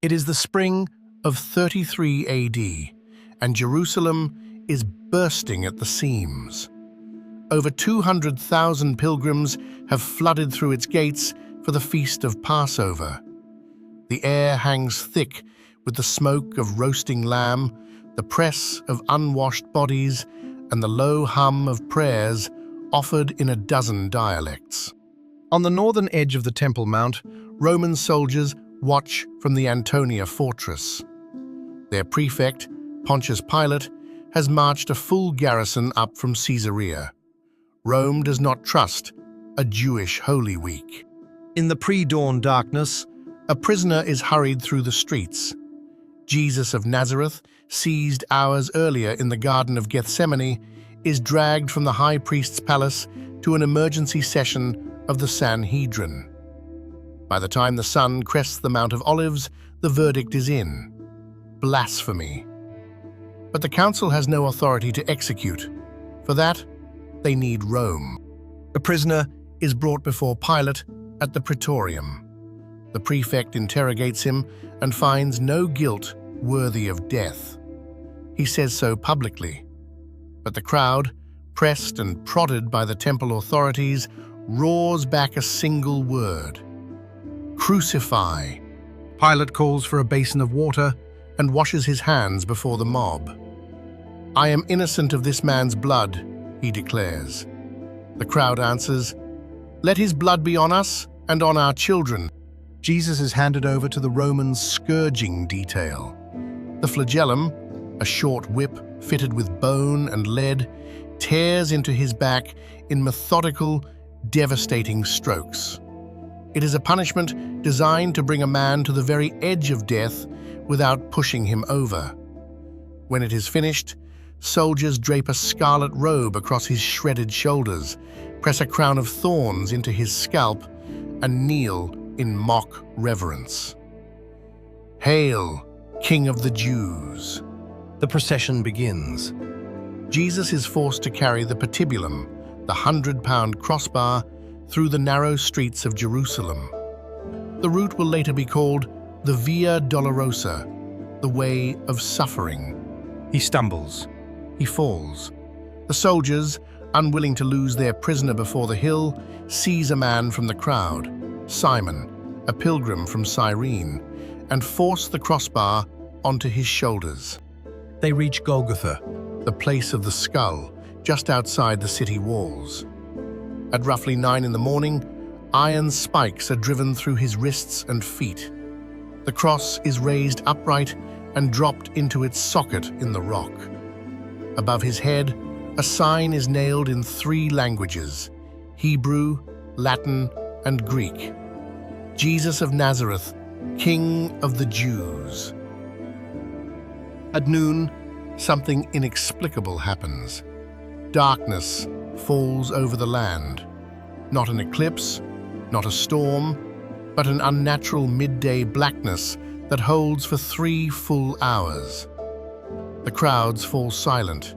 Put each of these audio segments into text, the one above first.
It is the spring of 33 AD, and Jerusalem is bursting at the seams. Over 200,000 pilgrims have flooded through its gates for the feast of Passover. The air hangs thick with the smoke of roasting lamb, the press of unwashed bodies, and the low hum of prayers offered in a dozen dialects. On the northern edge of the Temple Mount, Roman soldiers watch from the Antonia fortress. Their prefect, Pontius Pilate, has marched a full garrison up from Caesarea. Rome does not trust a Jewish Holy Week. In the pre-dawn darkness, a prisoner is hurried through the streets. Jesus of Nazareth, seized hours earlier in the Garden of Gethsemane, is dragged from the high priest's palace to an emergency session of the Sanhedrin. By the time the sun crests the Mount of Olives, the verdict is in: blasphemy. But the council has no authority to execute. For that, they need Rome. The prisoner is brought before Pilate at the Praetorium. The prefect interrogates him and finds no guilt worthy of death. He says so publicly. But the crowd, pressed and prodded by the temple authorities, roars back a single word: crucify. Pilate calls for a basin of water and washes his hands before the mob. I am innocent of this man's blood, he declares. The crowd answers, let his blood be on us and on our children. Jesus is handed over to the Roman scourging detail. The flagellum, a short whip fitted with bone and lead, tears into his back in methodical, devastating strokes. It is a punishment designed to bring a man to the very edge of death without pushing him over. When it is finished, soldiers drape a scarlet robe across his shredded shoulders, press a crown of thorns into his scalp, and kneel in mock reverence. Hail, King of the Jews! The procession begins. Jesus is forced to carry the patibulum, the 100-pound crossbar, through the narrow streets of Jerusalem. The route will later be called the Via Dolorosa, the way of suffering. He stumbles. He falls. The soldiers, unwilling to lose their prisoner before the hill, seize a man from the crowd, Simon, a pilgrim from Cyrene, and force the crossbar onto his shoulders. They reach Golgotha, the place of the skull, just outside the city walls. At roughly 9 in the morning, iron spikes are driven through his wrists and feet. The cross is raised upright and dropped into its socket in the rock. Above his head, a sign is nailed in 3 languages: Hebrew, Latin, and Greek. Jesus of Nazareth, King of the Jews. At noon, something inexplicable happens. Darkness falls over the land. Not an eclipse, not a storm, but an unnatural midday blackness that holds for 3 full hours. The crowds fall silent.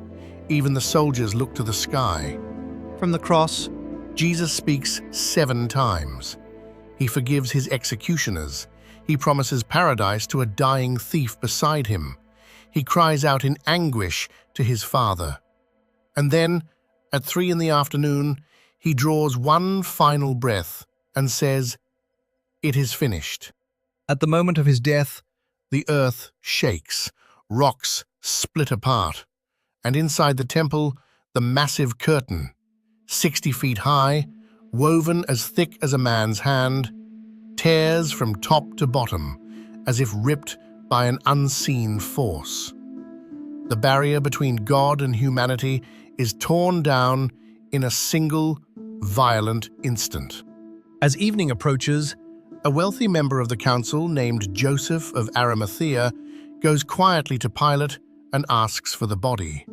Even the soldiers look to the sky. From the cross, Jesus speaks 7 times. He forgives his executioners. He promises paradise to a dying thief beside him. He cries out in anguish to his Father. And then, at 3 in the afternoon, he draws one final breath and says, "It is finished." At the moment of his death, the earth shakes, rocks split apart, and inside the temple, the massive curtain, 60 feet high, woven as thick as a man's hand, tears from top to bottom, as if ripped by an unseen force. The barrier between God and humanity is torn down in a single, violent instant. As evening approaches, a wealthy member of the council named Joseph of Arimathea goes quietly to Pilate and asks for the body.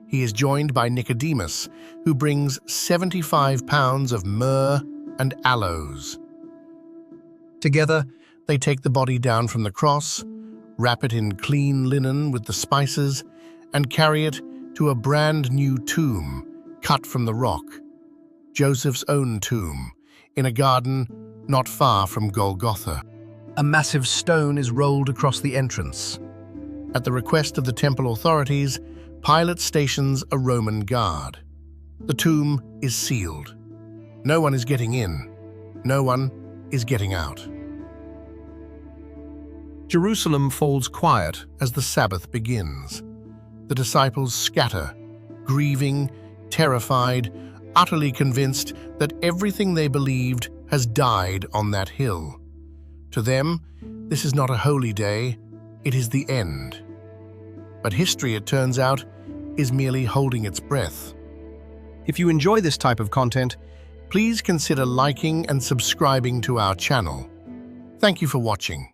He is joined by Nicodemus, who brings 75 pounds of myrrh and aloes. Together, they take the body down from the cross, wrap it in clean linen with the spices, and carry it to a brand new tomb cut from the rock, Joseph's own tomb, in a garden not far from Golgotha. A massive stone is rolled across the entrance. At the request of the temple authorities, Pilate stations a Roman guard. The tomb is sealed. No one is getting in. No one is getting out. Jerusalem falls quiet as the Sabbath begins. The disciples scatter, grieving, terrified, utterly convinced that everything they believed has died on that hill. To them, this is not a holy day, it is the end. But history, it turns out, is merely holding its breath. If you enjoy this type of content, please consider liking and subscribing to our channel. Thank you for watching.